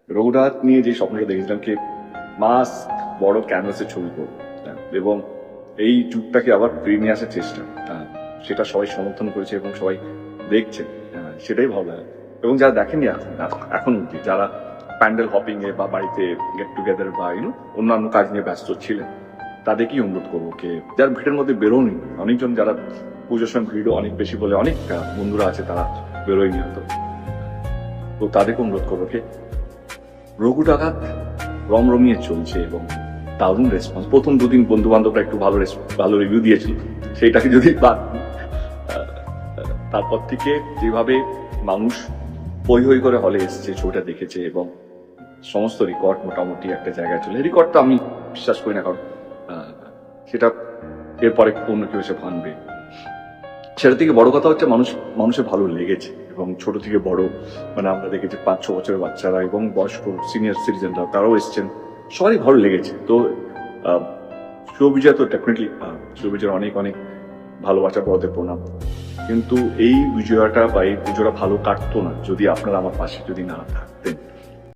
রঘুনাথ নিয়ে যে স্বপ্নটা দেখেছিলাম কি মাস বড় ক্যানভাসের ছবি করবো, এবং এই যুগটাকে আবার ফিরিয়ে নিয়ে আসার চেষ্টা, সেটা সবাই সমর্থন করেছে এবং সবাই দেখছে, সেটাই ভালো লাগে। এবং যারা দেখেনি এখন অব্দি, যারা প্যান্ডেল হপিং এ বা বাড়িতে গেট টুগেদার বা অন্যান্য কাজ নিয়ে ব্যস্ত ছিলেন, তাদেরকেই অনুরোধ করবো কে যার ভিড়ের মধ্যে বেরোনি, অনেকজন যারা পুজোর সময় ভিড়ও অনেক বেশি বলে অনেক বন্ধুরা আছে তারা বেরোয়নি হয়তো, তো তাদেরকে অনুরোধ করবো কে রঘু ডাকাত রমরমিয়ে চলছে এবং দারুণ রেসপন্স। প্রথম দুদিন বন্ধু বান্ধবরা একটু ভালো রিভিউ দিয়েছিল, সেইটাকে যদি বাদ তারপর থেকে যেভাবে মানুষ হই হই করে হলে এসছে, ছবিটা দেখেছে এবং সমস্ত রেকর্ড মোটামুটি একটা জায়গায় চলে, রেকর্ডটা আমি বিশ্বাস করি না, কারণ সেটা এরপরে অন্য কেউ এসে ভাঙবে। সেটা থেকে বড় কথা হচ্ছে মানুষের ভালো লেগেছে, এবং ছোট থেকে বড় মানে আমরা দেখেছি 5-6 বছরের বাচ্চারা এবং বয়স্ক সিনিয়র সিটিজেনরা তারাও এসছেন, সবারই ভালো লেগেছে। তো শুভবিজয় তো ডেফিনেটলি শুভবিজয়ের অনেক অনেক ভালোবাসা পথে প্রণাম, কিন্তু এই বিজয়টা বা এই পুজোটা ভালো কাটতো না যদি আপনারা আমার পাশে যদি না থাকতেন।